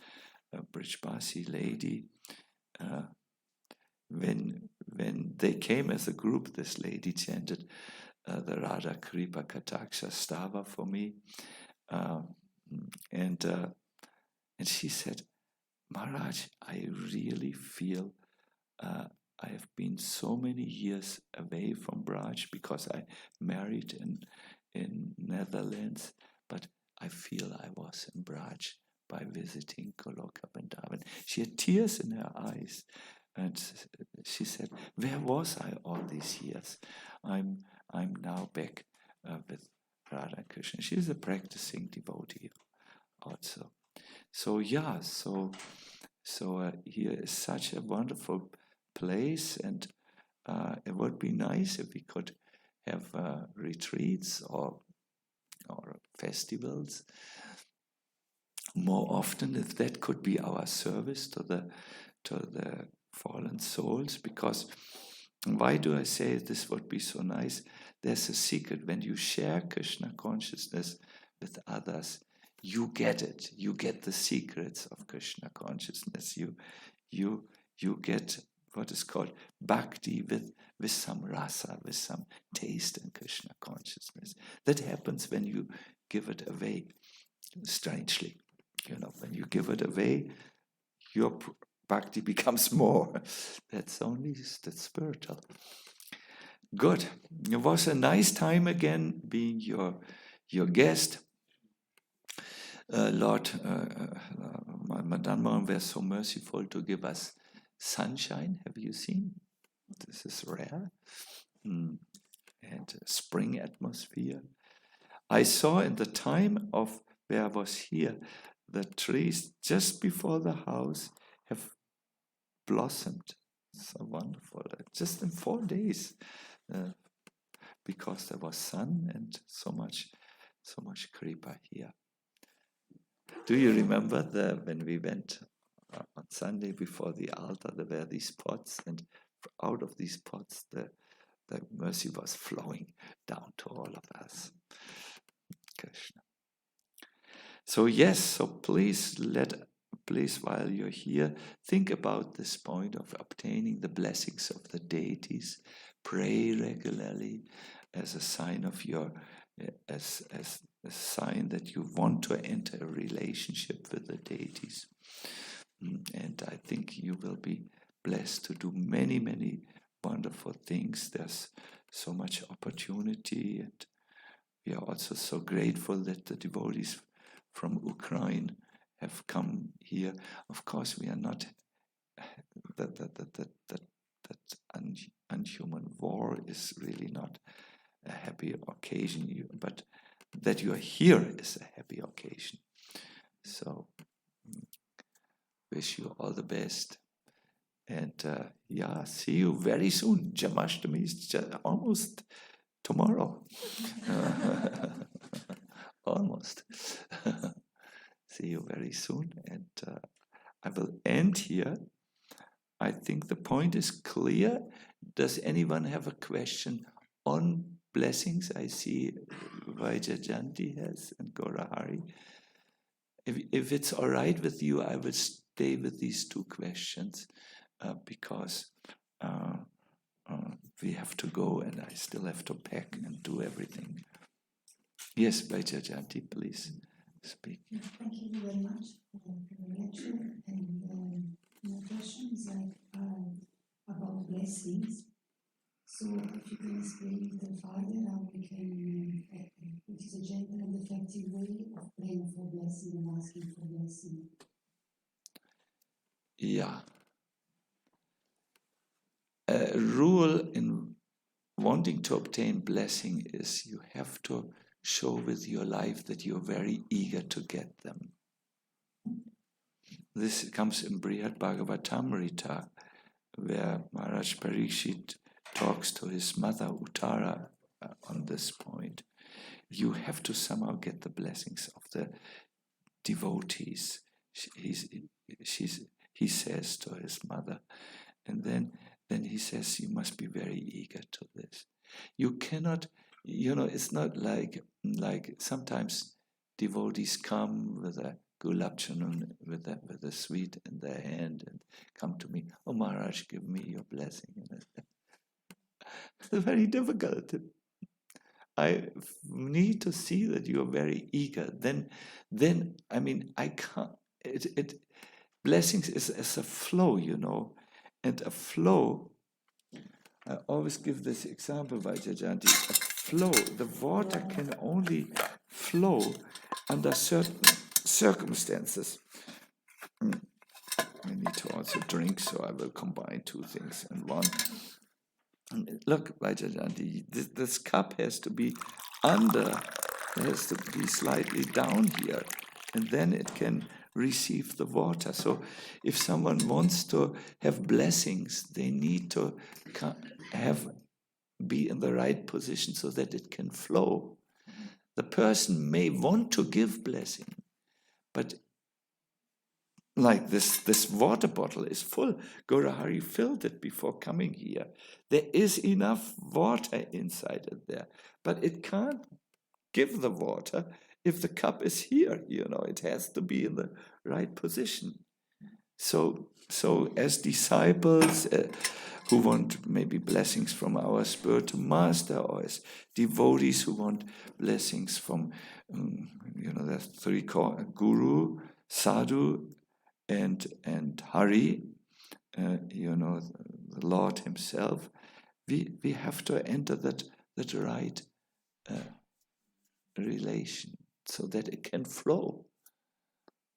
a Brijbasi lady. When they came as a group, this lady chanted, the Radha Kripa Kataksha Stava for me. Um, and she said, Maharaj, I really feel I have been so many years away from Braj because I married in Netherlands, but I feel I was in Braj by visiting Goloka Vrindavan. She had tears in her eyes, and she said, "Where was I all these years? I'm now back with Radha Krishna." She is a practicing devotee also. So yeah, so here is such a wonderful place, and it would be nice if we could have retreats or festivals more often. If that could be our service to the fallen souls, because why do I say this would be so nice? There's a secret: when you share Krishna consciousness with others, you get it. You get the secrets of Krishna consciousness. You get what is called bhakti with some rasa, with some taste in Krishna consciousness. That happens when you give it away. Strangely, when you give it away, your bhakti becomes more. That's spiritual. Good. It was a nice time again being your guest. Lord Madan Mohan were so merciful to give us sunshine. Have you seen? This is rare. And spring atmosphere. I saw in the time of where I was here, the trees just before the house have blossomed. So wonderful. Just in 4 days. Because there was sun and so much kripa here. Do you remember when we went on Sunday before the altar, there were these pots, and out of these pots the mercy was flowing down to all of us. Krishna. So yes, so please while you're here, think about this point of obtaining the blessings of the deities. Pray regularly as a sign of your as a sign that you want to enter a relationship with the deities. And I think you will be blessed to do many, many wonderful things. There's so much opportunity, and we are also so grateful that the devotees from Ukraine have come here. Of course, we are not that unhuman war is really not a happy occasion, but that you are here is a happy occasion. So wish you all the best, and see you very soon. Jamashtami is just almost tomorrow. Almost. See you very soon, and I will end here. I think the point is clear. Does anyone have a question on blessings? I see Vaijajanti has and Gaurahari. If it's all right with you, I will stay with these 2 questions because we have to go, and I still have to pack and do everything. Yes, Vaijajanti, please speak.
Thank you very much for the lecture. And my question is about blessings. So if you can explain a little further how we can, which is a gentle and effective way of praying for blessing and asking for blessing.
Yeah. A rule in wanting to obtain blessing is you have to show with your life that you're very eager to get them. This comes in Brihad Bhagavatamrita, where Maharaj Parikshit talks to his mother Uttara on this point. You have to somehow get the blessings of the devotees. He says to his mother, and then he says you must be very eager to this. You cannot, it's not like sometimes devotees come with a gulab jamun with a sweet in their hand and come to me. Oh Maharaj, give me your blessing. It's very difficult. need to see that you are very eager. Then I mean, I can't. Blessings is a flow, and a flow. I always give this example, Vajrajanti. A flow. The water can only flow under certain circumstances. I need to also drink, so I will combine two things in one. Look, Vajrajanti, this cup has to be under, it has to be slightly down here, and then it can receive the water. So if someone wants to have blessings, they need to be in the right position so that it can flow. The person may want to give blessing, but like this water bottle is full. Gaurahari filled it before coming here. There is enough water inside it there, but it can't give the water if the cup is here. It has to be in the right position. So as disciples who want maybe blessings from our spiritual master, or as devotees who want blessings from, there's three Guru, Sadhu, and Hari, the Lord Himself, we have to enter that right relation so that it can flow.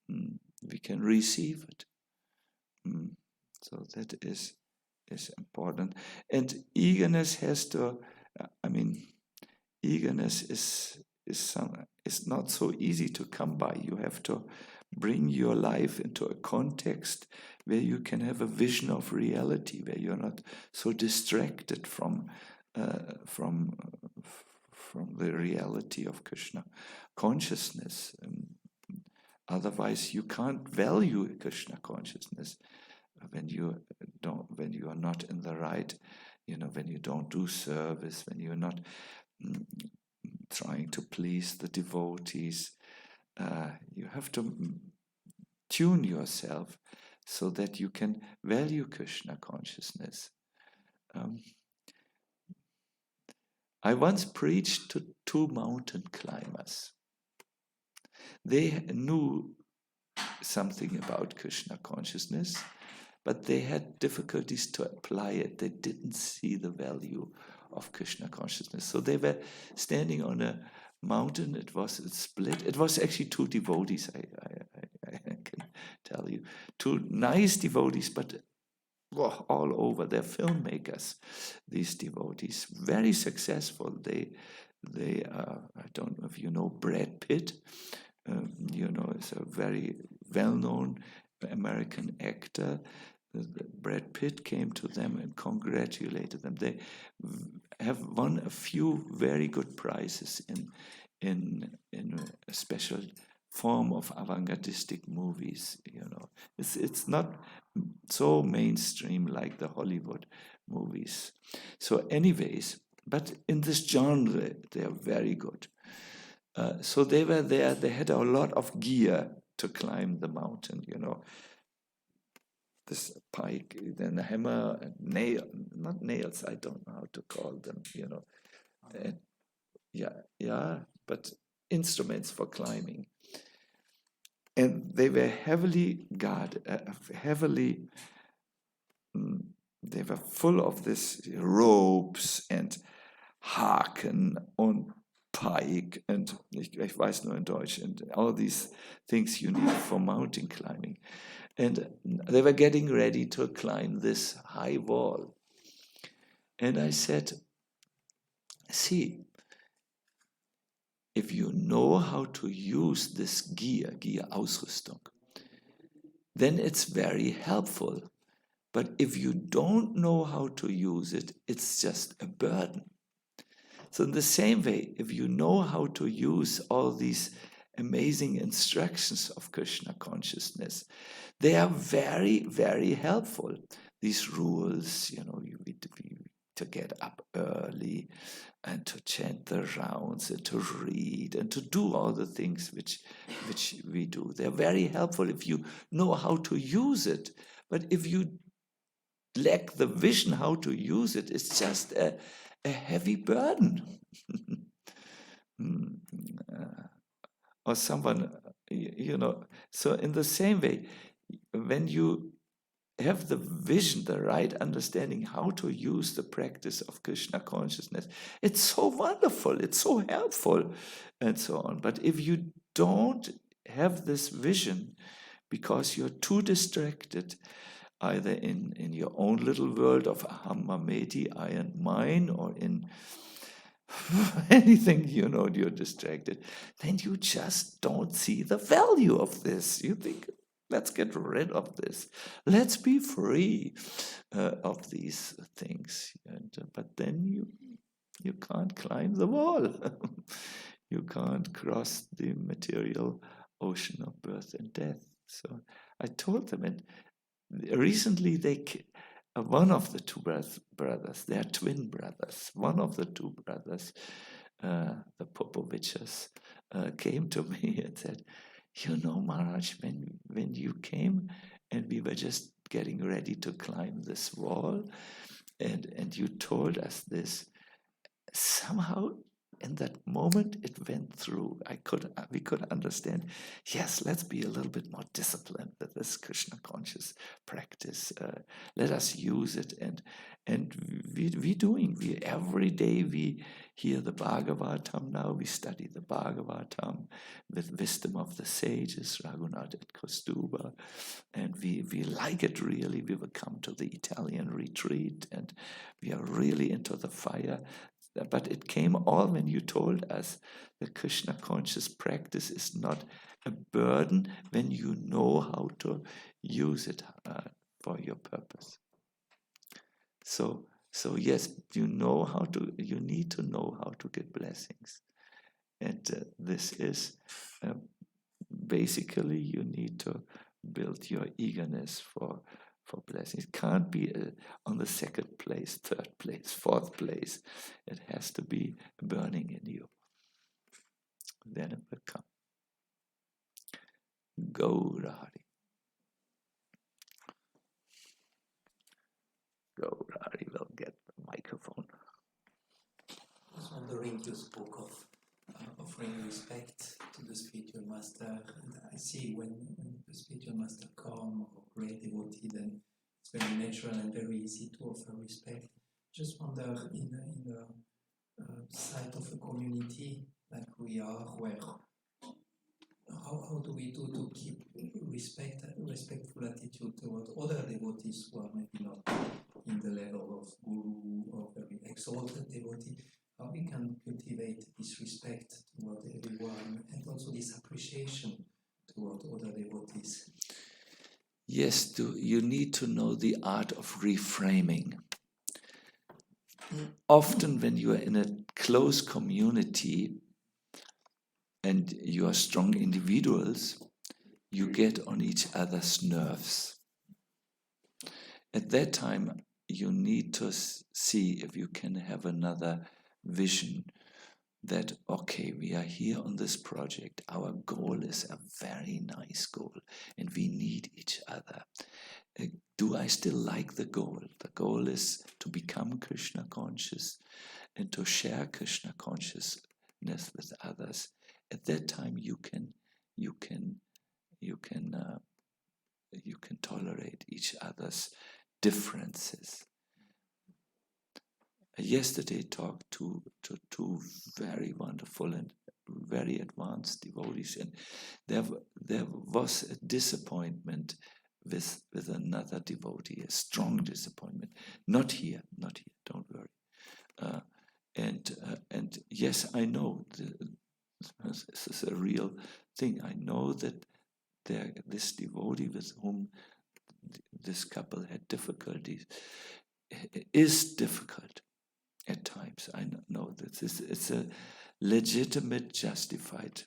We can receive it. So that is important. And eagerness has to. Eagerness is not so easy to come by. You have to bring your life into a context where you can have a vision of reality, where you're not so distracted from the reality of Krishna consciousness. Otherwise, you can't value Krishna consciousness when you are not in the right, when you don't do service, when you're not trying to please the devotees. You have to tune yourself so that you can value Krishna consciousness. I once preached to two mountain climbers. They knew something about Krishna consciousness, but they had difficulties to apply it. They didn't see the value of Krishna consciousness. So they were standing on a mountain. It was split. It was actually two devotees, I can tell you. Two nice devotees, but all over. They're filmmakers, these devotees. Very successful. They I don't know if you know Brad Pitt. Is a very well-known American actor. Brad Pitt came to them and congratulated them. They have won a few very good prizes in a special form of avant-gardistic movies. It's not so mainstream like the Hollywood movies. So, anyways, but in this genre, they are very good. So they were there. They had a lot of gear to climb the mountain. This pike, then a hammer, and not nails, I don't know how to call them, but instruments for climbing. And they were heavily guarded, they were full of this ropes and Haken und Pike and ich weiß nur in Deutsch, and all these things you need for mountain climbing. And they were getting ready to climb this high wall. And I said, see, if you know how to use this gear Ausrüstung, then it's very helpful. But if you don't know how to use it, it's just a burden. So in the same way, if you know how to use all these amazing instructions of Krishna consciousness, they are very, very helpful. These rules, to get up early and to chant the rounds and to read and to do all the things which we do. They're very helpful if you know how to use it. But if you lack the vision how to use it, it's just a heavy burden. mm, or someone, So in the same way, when you have the vision, the right understanding how to use the practice of Krishna consciousness, it's so wonderful, it's so helpful, and so on. But if you don't have this vision because you're too distracted, either in your own little world of aham, mameti, I and mine, or in anything, you're distracted, then you just don't see the value of this. You think, let's get rid of this. Let's be free of these things. But then you can't climb the wall. You can't cross the material ocean of birth and death. So I told them, and recently one of the two brothers, they are twin brothers, one of the two brothers, the Popoviches, came to me and said, Maharaj, when you came and we were just getting ready to climb this wall, and you told us this, somehow in that moment it went through. We could understand, yes, let's be a little bit more disciplined with this Krishna conscious practice. Let us use it, and we every day we hear the Bhagavatam. Now we study the Bhagavatam with wisdom of the sages, Raghunath and Kostuba, and we like it really. We will come to the Italian retreat, and we are really into the fire. But it came all when you told us the Krishna conscious practice is not a burden when you know how to use it for your purpose. So yes, you need to know how to get blessings. And this is basically, you need to build your eagerness for blessings. It can't be on the second place, third place, fourth place. It has to be burning in you. Then it will come. Gaurari. Gaurari will get the microphone.
I was wondering, you spoke of offering respect to the spiritual master, and I see when the spiritual master comes or great devotee, then it's very natural and very easy to offer respect. Just wonder, in the side of a community like we are, where how do we do to keep respectful attitude toward other devotees who are maybe not in the level of guru or very exalted devotee? How we can cultivate this respect toward everyone and also this appreciation toward other devotees?
Yes, you need to know the art of reframing. Often when you are in a close community and you are strong individuals, you get on each other's nerves. At that time, you need to see if you can have another vision that, okay, we are here on this project. Our goal is a very nice goal, and we need each other. Do I still like the goal? The goal is to become Krishna conscious and to share Krishna consciousness with others. At that time, you can tolerate each other's differences. Yesterday, talked to two very wonderful and very advanced devotees, and there was a disappointment with another devotee, a strong disappointment. Not here. Don't worry. And yes, I know this is a real thing. I know that this devotee with whom this couple had difficulties is difficult at times. I know that it's a legitimate, justified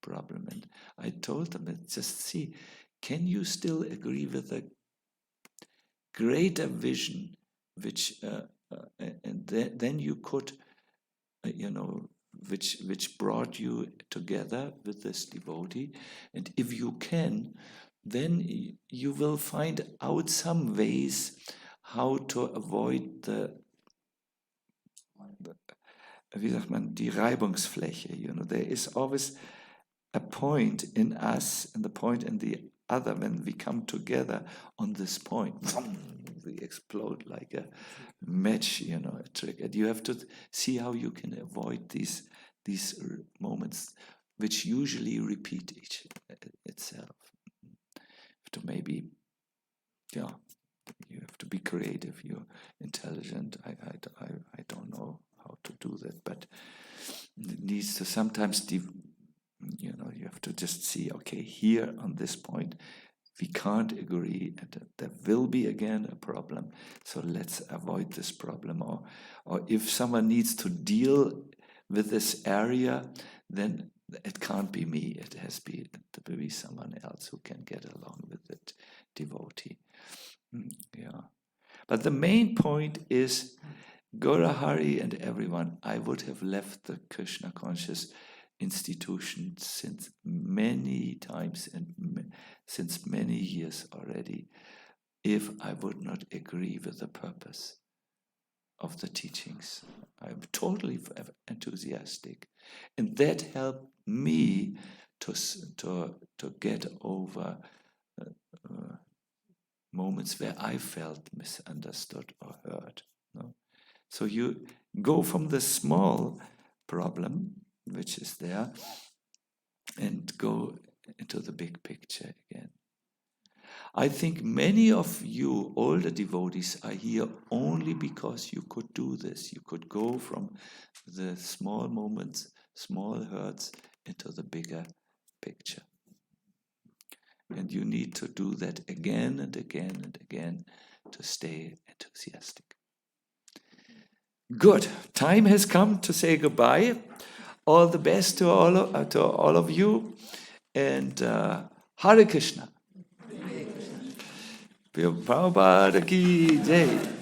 problem. And I told them, just see, can you still agree with a greater vision, which and then you could, which brought you together with this devotee, and if you can, then you will find out some ways how to avoid wie sagt man, die Reibungsfläche. There is always a point in us and the point in the other. When we come together on this point, we explode like a match, a trick. And you have to see how you can avoid these moments which usually repeat itself. To maybe, you have to be creative. You're intelligent. I don't know how to do that, but it needs to sometimes, you have to just see, okay, here on this point, we can't agree, and there will be again a problem. So let's avoid this problem. Or if someone needs to deal with this area, then it can't be me. It has to be someone else who can get along with it, devotee. Yeah. But the main point is, Gaurahari and everyone, I would have left the Krishna conscious institution since many times and since many years already, if I would not agree with the purpose of the teachings. I'm totally enthusiastic, and that helped me to get over moments where I felt misunderstood or hurt. No? So you go from the small problem, which is there, and go into the big picture again. I think many of you older devotees are here only because you could do this. You could go from the small moments, small hurts, into the bigger picture. And you need to do that again and again and again to stay enthusiastic. Good. Time has come to say goodbye. All the best to all of you. And Hare Krishna. Prabhupada ki jai.